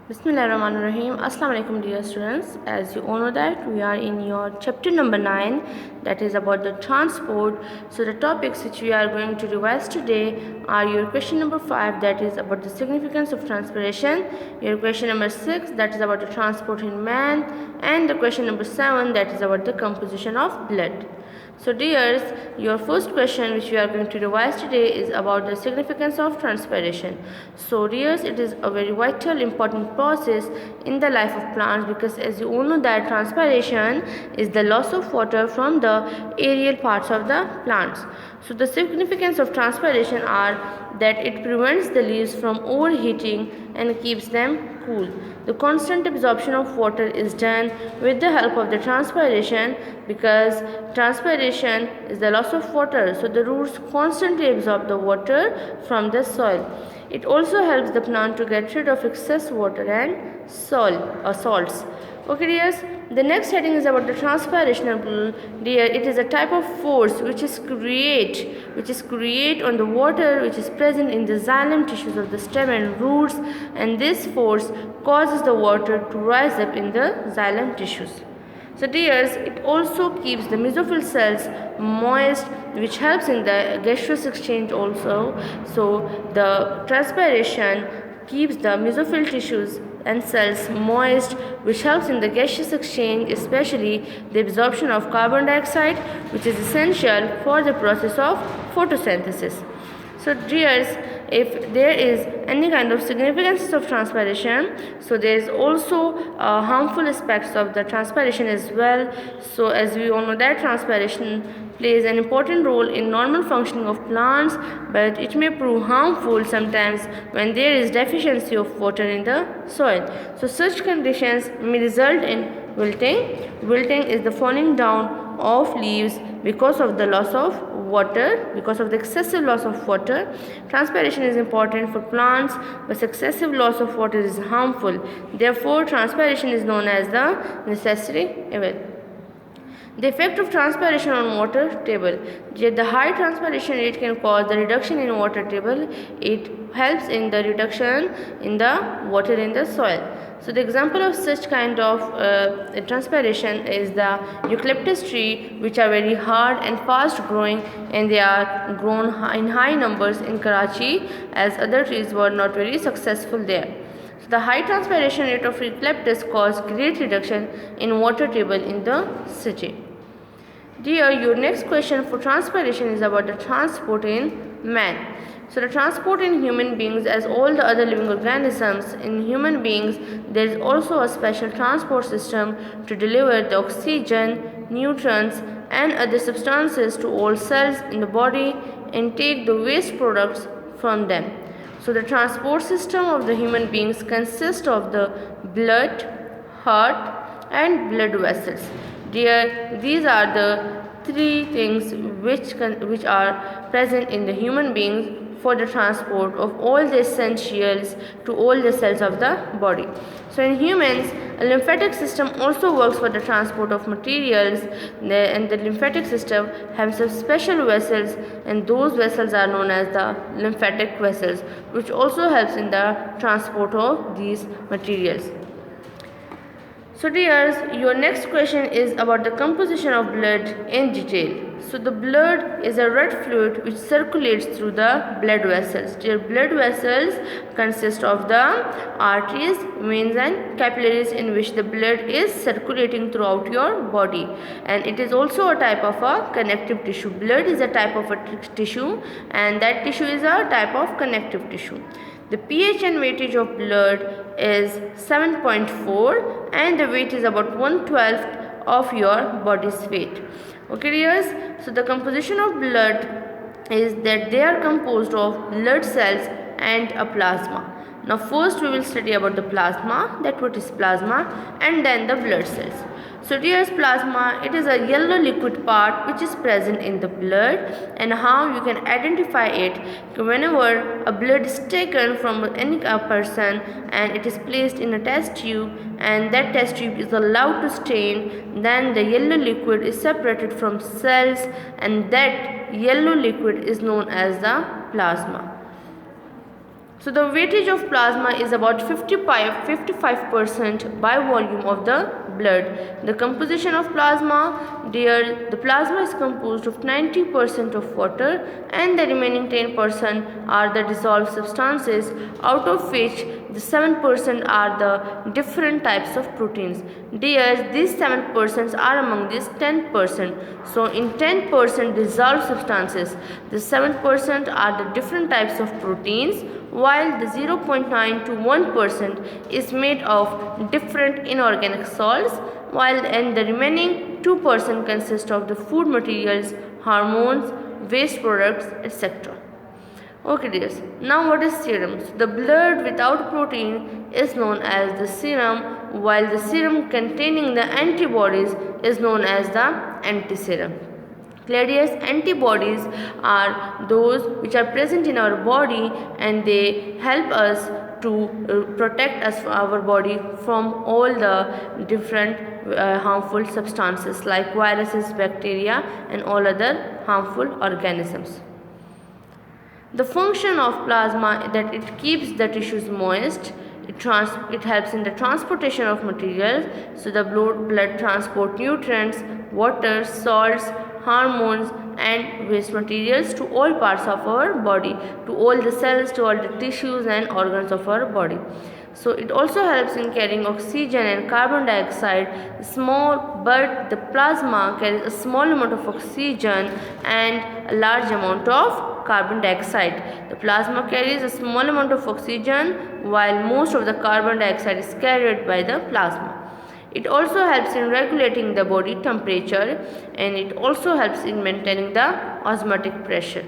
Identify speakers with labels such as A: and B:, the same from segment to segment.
A: Bismillahirrahmanirrahim. Assalamu alaikum dear students. As you all know that we are in your chapter number 9, that is about the transport. So the topics which we are going to revise today are your question number 5, that is about the significance of transpiration, your question number 6, that is about the transport in man, and the question number 7, that is about the composition of blood. So dears, your first question which we are going to revise today is about the significance of transpiration. So dears, it is a very vital important process in the life of plants, because as you all know that transpiration is the loss of water from the aerial parts of the plants. So the significance of transpiration are that it prevents the leaves from overheating and keeps them cool. The constant absorption of water is done with the help of the transpiration, because transpiration is the loss of water, so the roots constantly absorb the water from the soil. It also helps the plant to get rid of excess water and salts. Okay dears, the next heading is about the transpiration. Dear, it is a type of force which is create on the water which is present in the xylem tissues of the stem and roots, and this force causes the water to rise up in the xylem tissues. So dears, it also keeps the mesophyll cells moist, which helps in the gaseous exchange also. So the transpiration keeps the mesophyll tissues and cells moist, which helps in the gaseous exchange, especially the absorption of carbon dioxide, which is essential for the process of photosynthesis. So dears, if there is any kind of significance of transpiration, so there is also harmful aspects of the transpiration as well. So as we all know that transpiration plays an important role in normal functioning of plants, but it may prove harmful sometimes when there is deficiency of water in the soil. So such conditions may result in wilting. Wilting is the falling down of leaves because of the loss of water, because of the excessive loss of water. Transpiration is important for plants, but excessive loss of water is harmful. Therefore, transpiration is known as the necessary evil. The effect of transpiration on water table. The high transpiration rate can cause the reduction in water table. It helps in the reduction in the water in the soil. So the example of such kind of transpiration is the eucalyptus tree, which are very hard and fast growing, and they are grown in high numbers in Karachi, as other trees were not very successful there. So the high transpiration rate of eucalyptus caused great reduction in water table in the city. Dear, your next question for transpiration is about the transport in man. So the transport in human beings, as all the other living organisms, in human beings there is also a special transport system to deliver the oxygen, nutrients and other substances to all cells in the body and take the waste products from them. So the transport system of the human beings consists of the blood, heart and blood vessels. Dear, these are the three things which are present in the human beings for the transport of all the essentials to all the cells of the body. So in humans, a lymphatic system also works for the transport of materials, and the lymphatic system has some special vessels, and those vessels are known as the lymphatic vessels, which also helps in the transport of these materials. So dears, your next question is about the composition of blood in detail. So the blood is a red fluid which circulates through the blood vessels. Dear, blood vessels consist of the arteries, veins and capillaries in which the blood is circulating throughout your body, and it is also a type of a connective tissue. Blood is a type of a tissue, and that tissue is a type of connective tissue. The pH and weightage of blood is 7.4, and the weight is about 1/12 of your body's weight. Okay dears, so the composition of blood is that they are composed of blood cells and a plasma. Now first we will study about the plasma, that what is plasma, and then the blood cells. So dears, plasma, it is a yellow liquid part which is present in the blood, and how you can identify it: whenever a blood is taken from any person and it is placed in a test tube, and that test tube is allowed to stain, then the yellow liquid is separated from cells, and that yellow liquid is known as the plasma. So the weightage of plasma is about 55% by volume of the blood. The composition of plasma, the plasma is composed of 90% of water and the remaining 10% are the dissolved substances, out of which the 7% are the different types of proteins. These 7% are among these 10%. So in 10% dissolved substances, the 7% are the different types of proteins, while the 0.9 to 1% is made of different inorganic salts, and the remaining 2% consists of the food materials, hormones, waste products, etc. Okay dears, now what is serum? So the blood without protein is known as the serum, while the serum containing the antibodies is known as the antiserum. Clear? Antibodies are those which are present in our body and they help us to protect our body from all the different harmful substances like viruses, bacteria and all other harmful organisms. The function of plasma that it keeps the tissues moist. It helps in the transportation of materials. So the blood transport nutrients, water, salts, hormones and waste materials to all parts of our body, to all the cells, to all the tissues and organs of our body. So it also helps in carrying oxygen and carbon dioxide. But the plasma carries a small amount of oxygen and a large amount of carbon dioxide. The plasma carries a small amount of oxygen while most of the carbon dioxide is carried by the plasma. It also helps in regulating the body temperature and it also helps in maintaining the osmotic pressure.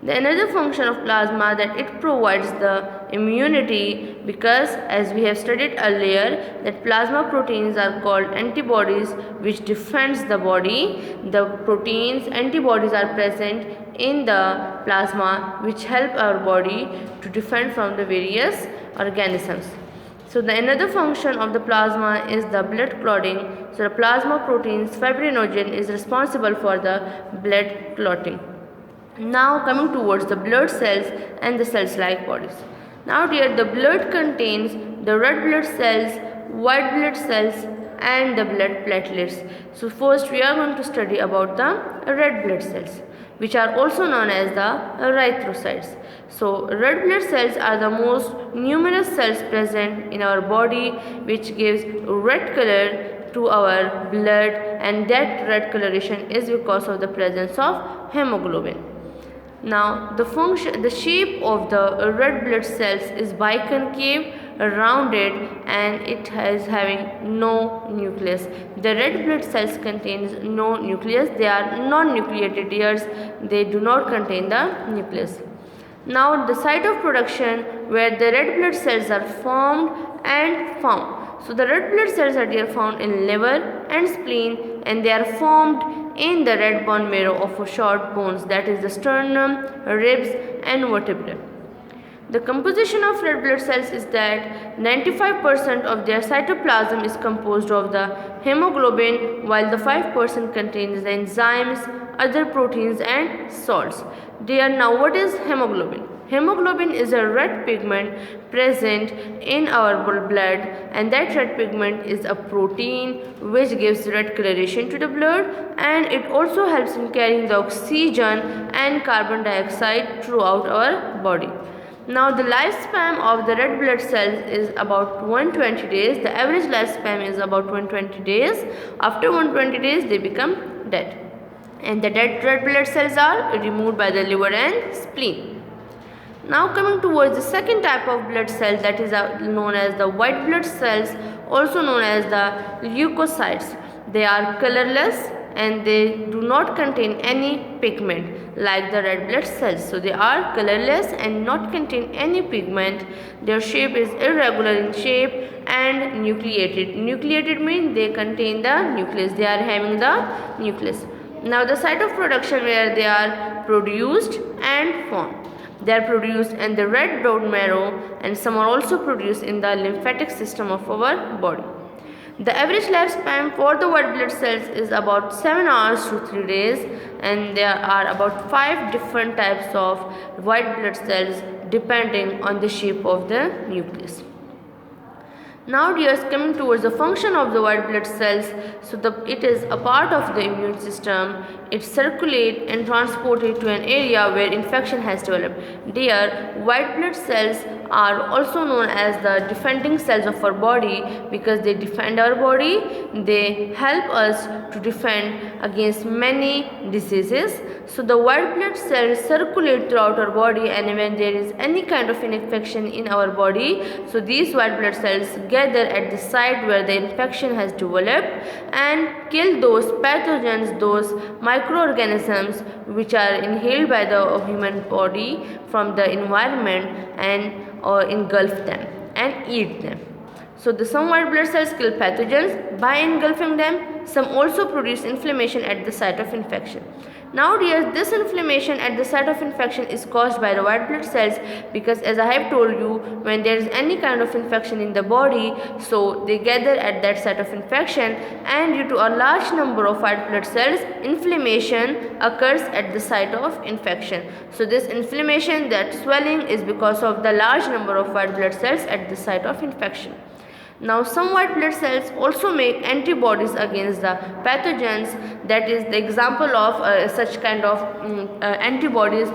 A: The another function of plasma that it provides the immunity, because as we have studied earlier that plasma proteins are called antibodies which defends the body. The proteins, antibodies are present in the plasma which help our body to defend from the various organisms. So the another function of the plasma is the blood clotting. So the plasma proteins fibrinogen is responsible for the blood clotting. Now coming towards the blood cells and the cells-like bodies. Now dear, the blood contains the red blood cells, white blood cells and the blood platelets. So first we are going to study about the red blood cells, which are also known as the erythrocytes. So red blood cells are the most numerous cells present in our body which gives red color to our blood, and that red coloration is because of the presence of hemoglobin. Now the shape of the red blood cells is biconcave, rounded and it is having no nucleus. The red blood cells contains no nucleus. They are non-nucleated layers. They do not contain the nucleus. Now the site of production where the red blood cells are formed and found. So the red blood cells are found in liver and spleen and they are formed in the red bone marrow of short bones, that is the sternum, ribs and vertebrae. The composition of red blood cells is that 95% of their cytoplasm is composed of the hemoglobin, while the 5% contains the enzymes, other proteins and salts. Now what is hemoglobin? Hemoglobin is a red pigment present in our blood, and that red pigment is a protein which gives red coloration to the blood, and it also helps in carrying the oxygen and carbon dioxide throughout our body. Now the lifespan of the red blood cells is about 120 days. The average lifespan is about 120 days. After 120 days they become dead, and the dead red blood cells are removed by the liver and spleen. Now coming towards the second type of blood cell, that is known as the white blood cells, also known as the leukocytes. They are colorless and they do not contain any pigment like the red blood cells. So they are colorless and not contain any pigment. Their shape is irregular in shape and nucleated. Nucleated means they contain the nucleus. They are having the nucleus. Now the site of production where they are produced and formed. They are produced in the red bone marrow and some are also produced in the lymphatic system of our body. The average lifespan for the white blood cells is about 7 hours to 3 days, and there are about 5 different types of white blood cells depending on the shape of the nucleus. Now dears, coming towards the function of the white blood cells, so it is a part of the immune system. It circulates and transported to an area where infection has developed. Dear, white blood cells are also known as the defending cells of our body because they defend our body. They help us to defend against many diseases. So the white blood cells circulate throughout our body, and when there is any kind of infection in our body, so these white blood cells gather at the site where the infection has developed and kill those pathogens, those microorganisms which are inhaled by the human body from the environment, and engulf them and eat them. So some white blood cells kill pathogens by engulfing them. Some also produce inflammation at the site of infection. Now dear, this inflammation at the site of infection is caused by the white blood cells because, as I have told you, when there is any kind of infection in the body, so they gather at that site of infection, and due to a large number of white blood cells, inflammation occurs at the site of infection. So this inflammation, that swelling, is because of the large number of white blood cells at the site of infection. Now some white blood cells also make antibodies against the pathogens. That is the example of such kind of antibodies.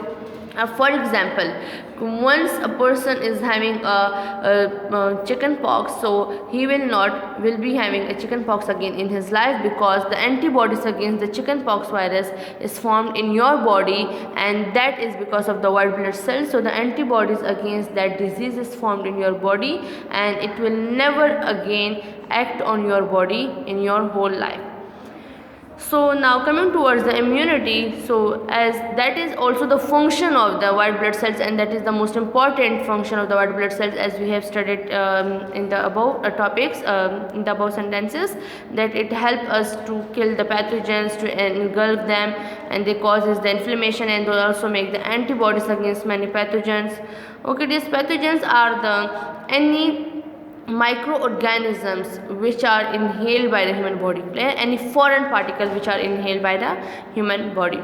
A: For example, once a person is having a chicken pox, so he will be having a chicken pox again in his life because the antibodies against the chicken pox virus is formed in your body, and that is because of the white blood cells. So the antibodies against that disease is formed in your body, and it will never again act on your body in your whole life. So now coming towards the immunity, so as that is also the function of the white blood cells, and that is the most important function of the white blood cells, as we have studied in the above topics, in the above sentences, that it helps us to kill the pathogens, to engulf them, and they causes the inflammation, and they also make the antibodies against many pathogens. Okay, these pathogens are the any microorganisms which are inhaled by the human body, any foreign particles which are inhaled by the human body.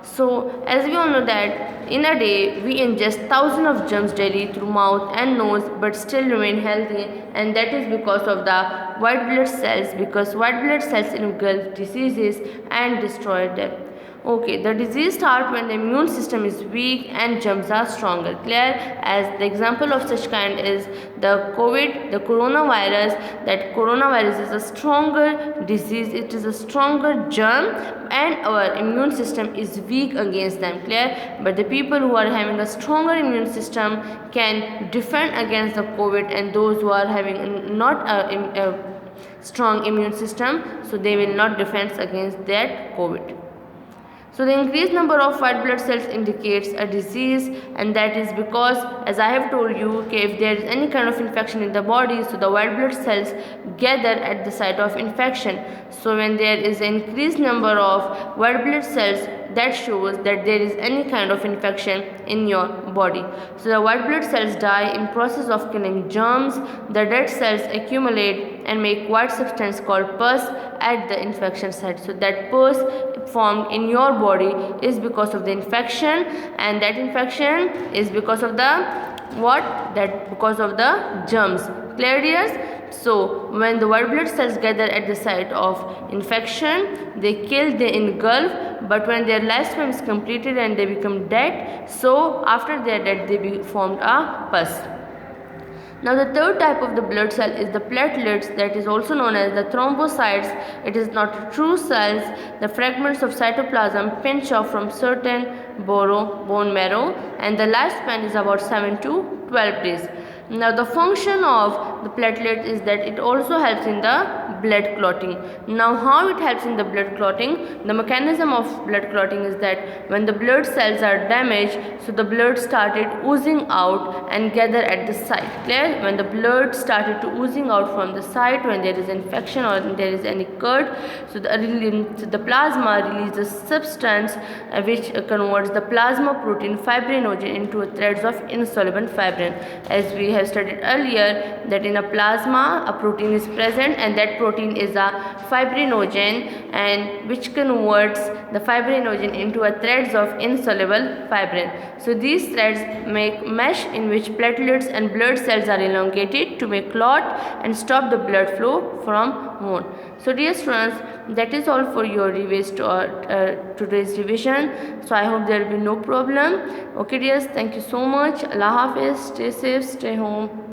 A: So as we all know that in a day we ingest thousands of germs daily through mouth and nose, but still remain healthy, and that is because of the white blood cells, because white blood cells engulf diseases and destroy them. Okay, the disease starts when the immune system is weak and germs are stronger. Clear? As the example of such kind is the COVID, the coronavirus. That coronavirus is a stronger disease, it is a stronger germ, and our immune system is weak against them. Clear? But the people who are having a stronger immune system can defend against the COVID, and those who are having not a strong immune system, so they will not defend against that COVID. So the increased number of white blood cells indicates a disease, and that is because, as I have told you, if there is any kind of infection in the body, so the white blood cells gather at the site of infection. So when there is an increased number of white blood cells, that shows that there is any kind of infection in your body. So the white blood cells die in process of killing germs. The dead cells accumulate and make white substance called pus at the infection site. So that pus formed in your body is because of the infection, and that infection is because of the what? That because of the germs. Clear, dears? So when the white blood cells gather at the site of infection, they kill, they engulf, but when their lifespan is completed and they become dead, so after they are dead, they formed a pus. Now the third type of the blood cell is the platelets, that is also known as the thrombocytes. It is not true cells, the fragments of cytoplasm pinch off from certain bone marrow, and the lifespan is about 7 to 12 days. Now the function of the platelet is that it also helps in the blood clotting. Now how it helps in the blood clotting? The mechanism of blood clotting is that when the blood cells are damaged, so the blood started oozing out and gather at the site. Clear? When the blood started to oozing out from the site, when there is infection or there is any cut, so the plasma releases substance which converts the plasma protein fibrinogen into threads of insoluble fibrin. As we have studied earlier, that in a plasma a protein is present, and that protein is a fibrinogen, and which converts the fibrinogen into a threads of insoluble fibrin. So these threads make mesh in which platelets and blood cells are elongated to make clot and stop the blood flow from wound. So dear students, that is all for your today's revision. So I hope there will be no problem. Okay dears, thank you so much. Allah Hafiz, stay safe, stay home.